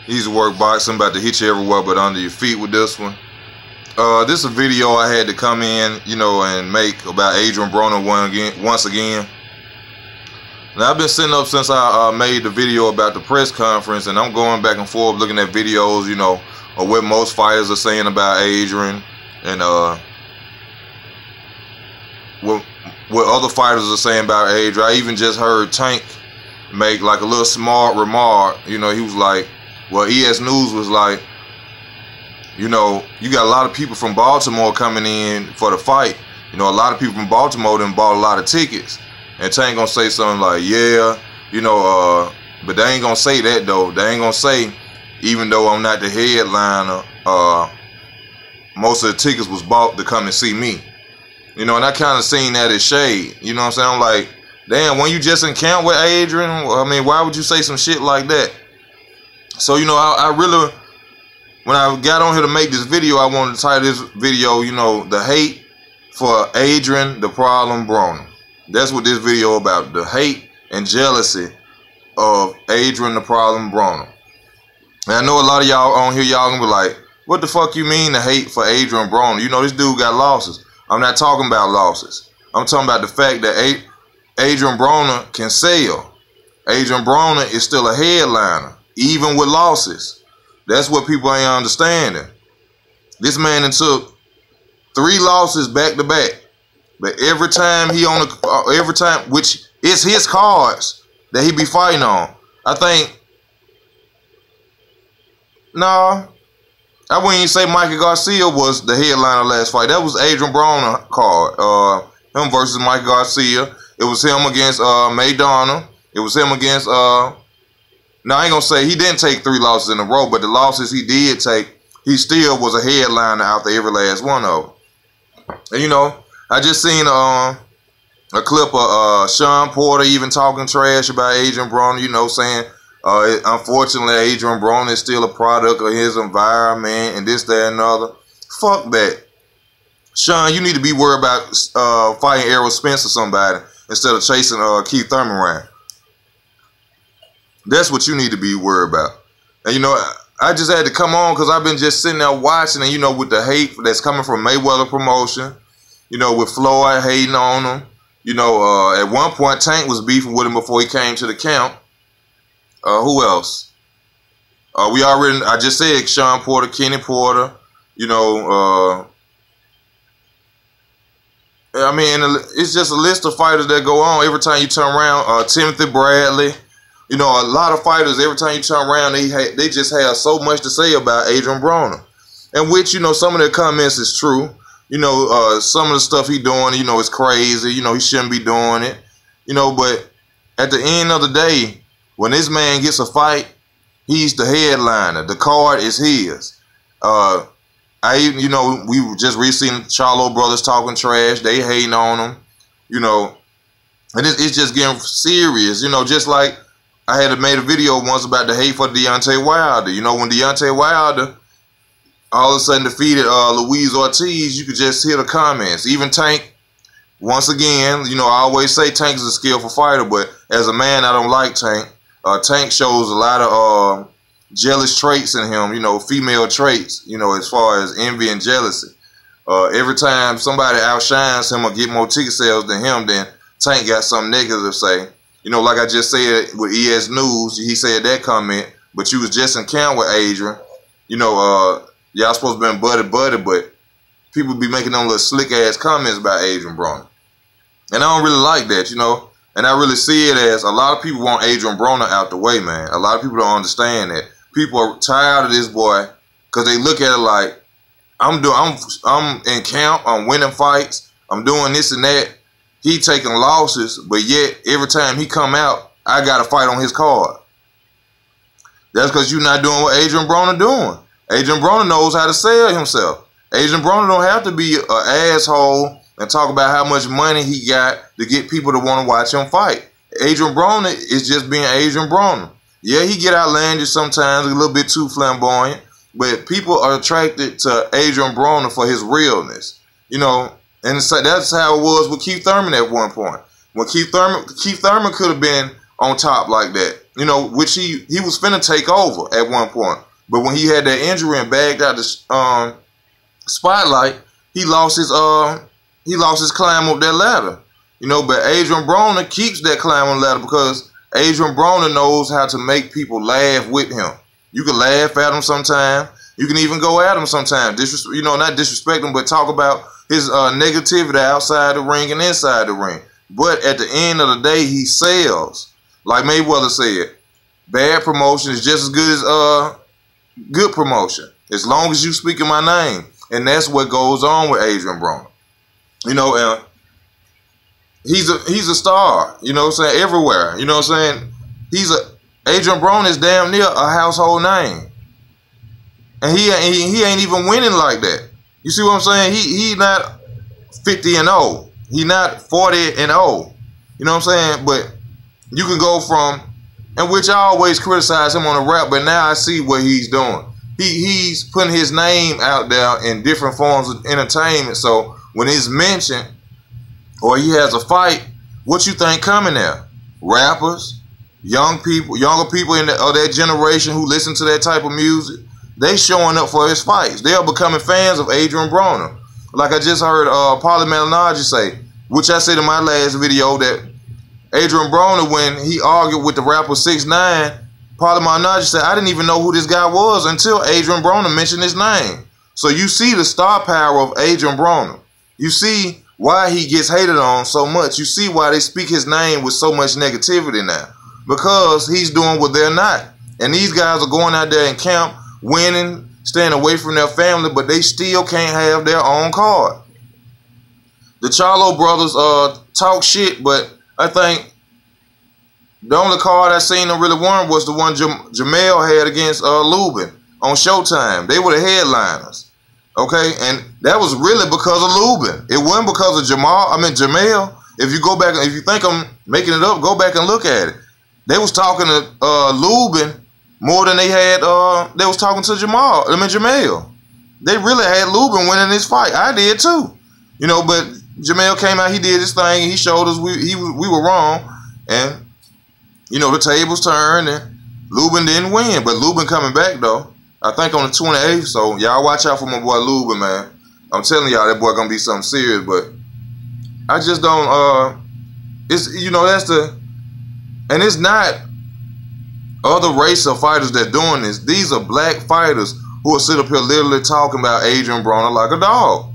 He used to work boxing, about to hit you everywhere but under your feet with this one. This is a video I had to come in, you know, and make about Adrien Broner once again. Now, I've been sitting up since I made the video about the press conference, and I'm going back and forth looking at videos, you know, of what most fighters are saying about Adrien, and what other fighters are saying about Adrien. I even just heard Tank make like a little smart remark. You know, he was like, well, ES News was like, you know, you got a lot of people from Baltimore coming in for the fight. You know, a lot of people from Baltimore done bought a lot of tickets. And Tank gonna say something like, yeah, you know, but they ain't gonna say that though. They ain't gonna say, even though I'm not the headliner, most of the tickets was bought to come and see me. You know, and I kind of seen that as shade. You know what I'm saying? I'm like, damn, when you just encountered with Adrien, I mean, why would you say some shit like that? So, you know, I really, when I got on here to make this video, I wanted to title this video, you know, the hate for Adrien the Problem Broner. That's what this video about, the hate and jealousy of Adrien the Problem Broner. And I know a lot of y'all on here, y'all gonna be like, what the fuck you mean the hate for Adrien Broner? You know, this dude got losses. I'm not talking about losses. I'm talking about the fact that Adrien Broner can sell. Adrien Broner is still a headliner, even with losses. That's what people ain't understanding. This man took 3 losses back to back. But every time he on every time, which is his cards that he be fighting on. I think, no, I wouldn't even say Mikey Garcia was the headliner last fight. That was Adrien Broner card. Him versus Mikey Garcia. It was him against Maidana. It was him against now I ain't gonna say he didn't take 3 losses in a row, but the losses he did take, he still was a headliner after every last one of them. And you know, I just seen a clip of Sean Porter even talking trash about Adrien Broner, you know, saying, unfortunately, Adrien Broner is still a product of his environment and this, that, and other. Fuck that. Sean, you need to be worried about fighting Errol Spence or somebody instead of chasing Keith Thurman around. That's what you need to be worried about. And, you know, I just had to come on because I've been just sitting there watching, and, you know, with the hate that's coming from Mayweather promotion, you know, with Floyd hating on him. You know, at one point, Tank was beefing with him before he came to the camp. Who else? I just said Sean Porter, Kenny Porter. You know, I mean, it's just a list of fighters that go on. Every time you turn around, Timothy Bradley. You know, a lot of fighters, every time you turn around, they just have so much to say about Adrien Broner. And which, you know, some of their comments is true. You know, some of the stuff he doing, you know, is crazy. You know, he shouldn't be doing it. You know, but at the end of the day, when this man gets a fight, he's the headliner. The card is his. You know, we just recently Charlo brothers talking trash. They hating on him. You know, and it's just getting serious. You know, just like I had made a video once about the hate for Deontay Wilder. You know, when Deontay Wilder all of a sudden defeated Luis Ortiz, you could just hear the comments. Even Tank, once again, you know, I always say Tank is a skillful fighter, but as a man, I don't like Tank. Tank shows a lot of jealous traits in him, you know, female traits, you know, as far as envy and jealousy. Every time somebody outshines him or get more ticket sales than him, then Tank got something negative to say. You know, like I just said with ES News, he said that comment, but you was just in camp with Adrien. You know, y'all supposed to be buddy, but people be making them little slick-ass comments about Adrien Broner. And I don't really like that, you know. And I really see it as a lot of people want Adrien Broner out the way, man. A lot of people don't understand that. People are tired of this boy because they look at it like, I'm in camp, I'm winning fights, I'm doing this and that. He taking losses, but yet every time he come out, I got to fight on his card. That's because you're not doing what Adrien Broner doing. Adrien Broner knows how to sell himself. Adrien Broner don't have to be an asshole and talk about how much money he got to get people to want to watch him fight. Adrien Broner is just being Adrien Broner. Yeah, he get outlandish sometimes, a little bit too flamboyant, but people are attracted to Adrien Broner for his realness. You know, and so that's how it was with Keith Thurman at one point. When Keith Thurman could have been on top like that. you know, which he was finna take over at one point. But when he had that injury and bagged out the spotlight, he lost his climb up that ladder. You know, but Adrien Broner keeps that climb on the ladder because Adrien Broner knows how to make people laugh with him. You can laugh at him sometimes. You can even go at him sometimes. You know, not disrespect him, but talk about his negativity outside the ring and inside the ring. But at the end of the day, he sells. Like Mayweather said, bad promotion is just as good as good promotion, as long as you speak in my name. And that's what goes on with Adrien Broner. You know, he's a star, you know what I'm saying, everywhere. You know what I'm saying? Adrien Broner is damn near a household name. And he ain't even winning like that. You see what I'm saying? He not 50-0. He not 40-0. You know what I'm saying? But you can go from, and which I always criticize him on the rap, but now I see what he's doing. He's putting his name out there in different forms of entertainment. So when it's mentioned or he has a fight, what you think coming there? Rappers, younger people of that generation who listen to that type of music, they showing up for his fights. They are becoming fans of Adrien Broner. Like I just heard Paulie Malignaggi say, which I said in my last video, that Adrien Broner, when he argued with the rapper 6ix9ine, Paulie Malignaggi said, I didn't even know who this guy was until Adrien Broner mentioned his name. So you see the star power of Adrien Broner. You see why he gets hated on so much. You see why they speak his name with so much negativity now. Because he's doing what they're not. And these guys are going out there in camp, winning, staying away from their family, but they still can't have their own card. The Charlo brothers talk shit, but I think the only card I seen them really won was the one Jamel had against Lubin on Showtime. They were the headliners, okay? And that was really because of Lubin. It wasn't because of Jamel. If you go back, if you think I'm making it up, go back and look at it. They was talking to Lubin more than they had, they was talking to Jamel. They really had Lubin winning this fight. I did too. You know, but Jamel came out, he did his thing, and he showed us we were wrong. And, you know, the tables turned, and Lubin didn't win. But Lubin coming back, though, I think on the 28th. So, y'all watch out for my boy Lubin, man. I'm telling y'all, that boy gonna be something serious. But I just don't, it's, you know, that's the, and it's not other race of fighters that doing this. These are black fighters who will sit up here literally talking about Adrien Broner like a dog.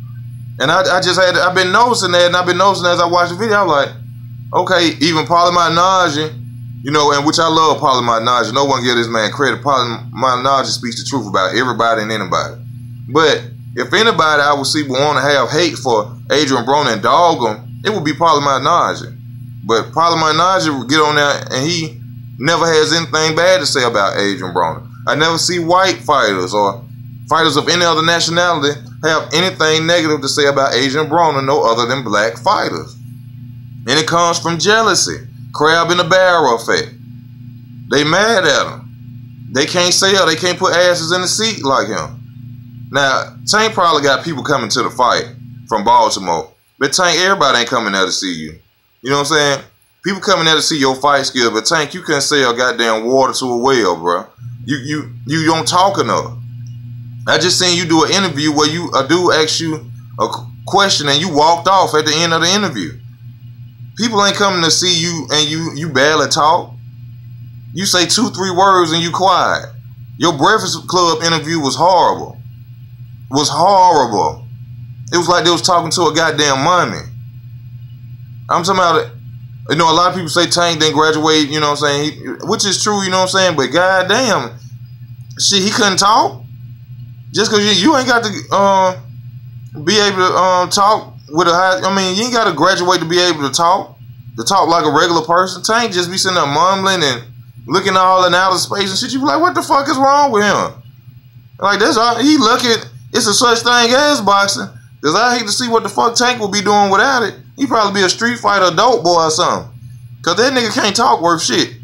And I've been noticing that, and I've been noticing as I watch the video, I'm like, okay, even Paulie Malignaggi, you know, and which I love Paulie Malignaggi. No one give this man credit. Paulie Malignaggi speaks the truth about everybody and anybody. But if anybody I would see would want to have hate for Adrien Broner and dog him, it would be Paulie Malignaggi. But Paulie Malignaggi would get on there and he never has anything bad to say about Adrien Broner. I never see white fighters or fighters of any other nationality have anything negative to say about Adrien Broner, no other than black fighters. And it comes from jealousy, crab in the barrel effect. They mad at him. They can't sell, they can't put asses in the seat like him. Now, Tank probably got people coming to the fight from Baltimore, but Tank, everybody ain't coming there to see you. You know what I'm saying? People coming there to see your fight skills, but Tank, you can't sell goddamn water to a well, bro. You don't talk enough. I just seen you do an interview where a dude asked you a question and you walked off at the end of the interview. People ain't coming to see you and you barely talk. You say 2-3 words and you quiet. Your Breakfast Club interview was horrible. Was horrible. It was like they was talking to a goddamn mummy. I'm talking about it. You know, a lot of people say Tank didn't graduate, you know what I'm saying, which is true, you know what I'm saying, but goddamn, shit, he couldn't talk. Just because you ain't got to be able to talk with a high, I mean, you ain't got to graduate to be able to talk like a regular person. Tank just be sitting there mumbling and looking all in outer space and shit. You be like, what the fuck is wrong with him? Like, that's all, he looking, it's a such thing as boxing. Because I hate to see what the fuck Tank will be doing without it. He'd probably be a street fighter, dope boy or something. Because that nigga can't talk worth shit.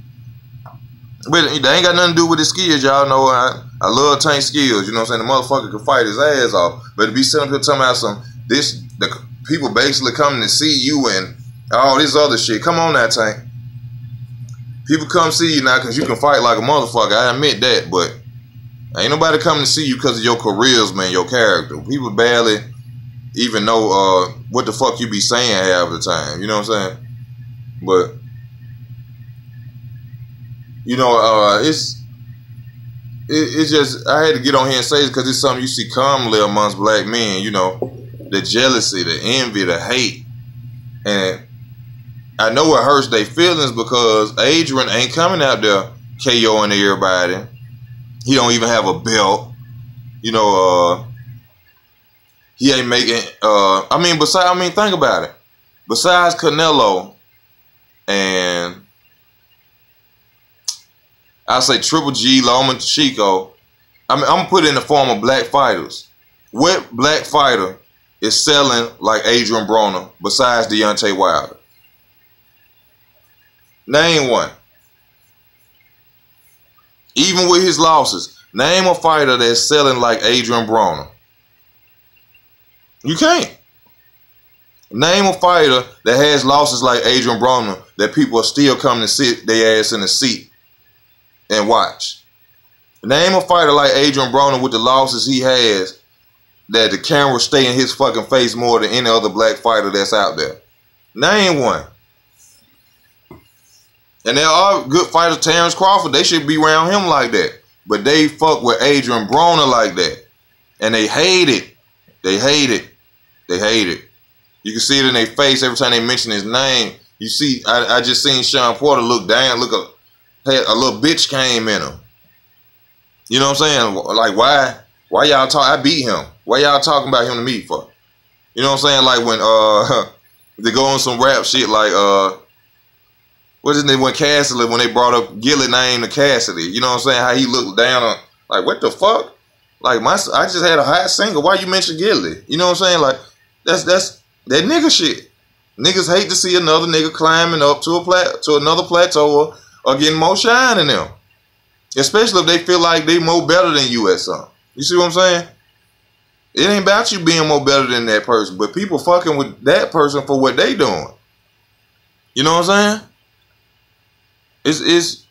But they ain't got nothing to do with his skills, y'all know. I love Tank's skills, you know what I'm saying? The motherfucker can fight his ass off. But to be sitting up here talking about the people basically coming to see you and all this other shit. Come on now, Tank. People come see you now because you can fight like a motherfucker. I admit that, but ain't nobody coming to see you because of your careers, man, your character. People barely even know what the fuck you be saying half the time. You know what I'm saying? But, you know, it's just, I had to get on here and say this because it's something you see commonly amongst black men, you know, the jealousy, the envy, the hate. And I know it hurts their feelings because Adrien ain't coming out there KOing everybody. He don't even have a belt. You know, he ain't making, think about it. Besides Canelo and I say Triple G, Loma Chico, I'm gonna put it in the form of black fighters. What black fighter is selling like Adrien Broner besides Deontay Wilder? Name one. Even with his losses, name a fighter that's selling like Adrien Broner. You can't. Name a fighter that has losses like Adrien Broner that people are still coming to sit their ass in the seat and watch. Name a fighter like Adrien Broner with the losses he has that the camera stay in his fucking face more than any other black fighter that's out there. Name one. And there are good fighters, Terrence Crawford, they should be around him like that. But they fuck with Adrien Broner like that. And they hate it. They hate it. They hate it. You can see it in their face every time they mention his name. You see, I just seen Sean Porter look down, a little bitch came in him. You know what I'm saying? Like, why y'all talk? I beat him. Why y'all talking about him to me for? You know what I'm saying? Like when they go on some rap shit like what is it when Cassidy, when they brought up Gilly name to Cassidy, you know what I'm saying? How he looked down on, like, what the fuck? Like, I just had a hot single. Why you mention Gilly? You know what I'm saying? Like, that's that nigga shit. Niggas hate to see another nigga climbing up to another plateau or getting more shine than them. Especially if they feel like they more better than you at something. You see what I'm saying? It ain't about you being more better than that person, but people fucking with that person for what they doing. You know what I'm saying? It's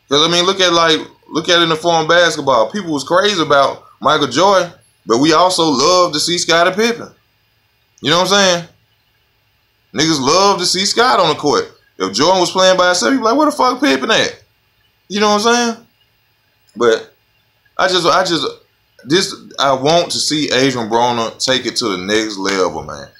because I mean look at it in the form of basketball. People was crazy about Michael Jordan, but we also love to see Scottie Pippen. You know what I'm saying? Niggas love to see Scott on the court. If Jordan was playing by himself, you'd be like, where the fuck Pippen at? You know what I'm saying? But I want to see Adrien Broner take it to the next level, man.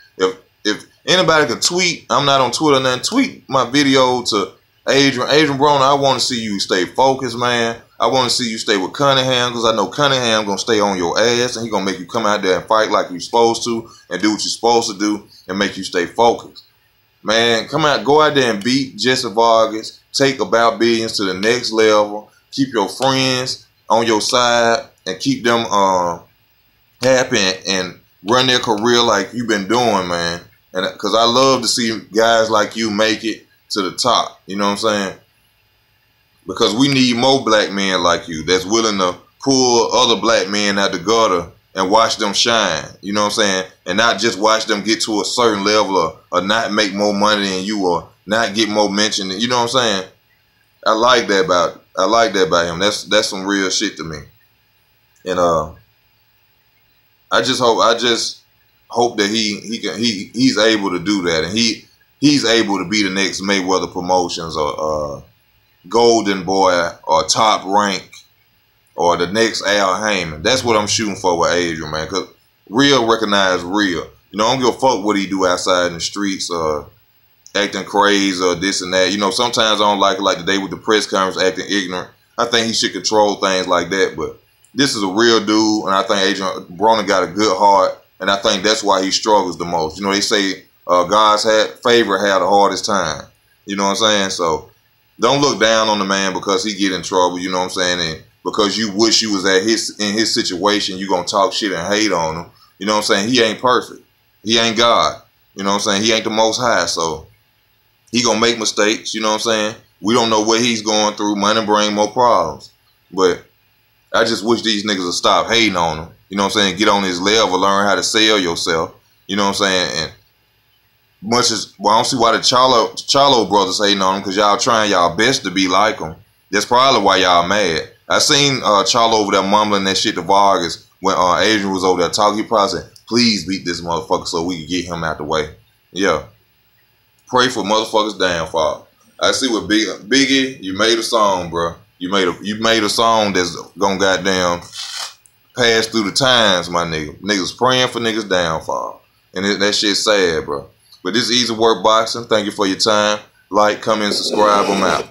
If anybody can tweet, I'm not on Twitter, nothing, tweet my video to Adrien Broner. I want to see you stay focused, man. I want to see you stay with Cunningham because I know Cunningham going to stay on your ass and he going to make you come out there and fight like you're supposed to and do what you're supposed to do and make you stay focused. Man, go out there and beat Jesse Vargas. Take About Billions to the next level. Keep your friends on your side and keep them happy and run their career like you've been doing, man. And because I love to see guys like you make it to the top. You know what I'm saying? Because we need more black men like you that's willing to pull other black men out the gutter and watch them shine. You know what I'm saying? And not just watch them get to a certain level or not make more money than you or not get more mention. You know what I'm saying? I like that about him. That's some real shit to me. And I just hope that he's able to do that, and he's able to be the next Mayweather Promotions or Golden Boy or Top Rank or the next Al Heyman. That's what I'm shooting for with Adrien, man. Cause real recognize real. You know, I don't give a fuck what he do outside in the streets or acting crazy or this and that. You know, sometimes I don't like it, like today with the press conference acting ignorant. I think he should control things like that, but this is a real dude, and I think Adrien Broner got a good heart, and I think that's why he struggles the most. You know, they say God's favorite had the hardest time. You know what I'm saying? So don't look down on the man because he get in trouble. You know what I'm saying? And because you wish you was in his situation, you gonna talk shit and hate on him. You know what I'm saying? He ain't perfect. He ain't God. You know what I'm saying? He ain't the Most High. So he gonna make mistakes. You know what I'm saying? We don't know what he's going through. Money bring more problems. But I just wish these niggas would stop hating on him. You know what I'm saying? Get on his level, learn how to sell yourself. You know what I'm saying? Much as, well, I don't see why the Charlo brothers hating on him, because y'all trying y'all best to be like him. That's probably why y'all mad. I seen Charlo over there mumbling that shit to Vargas when Adrien was over there talking. He probably said, please beat this motherfucker so we can get him out the way. Yeah. Pray for motherfuckers' downfall. I see what Biggie, you made a song, bro. You made a song that's gonna goddamn pass through the times, my nigga. Niggas praying for niggas' downfall. And that shit's sad, bro. But this is Easy Work Boxing. Thank you for your time. Like, comment, subscribe. I'm out.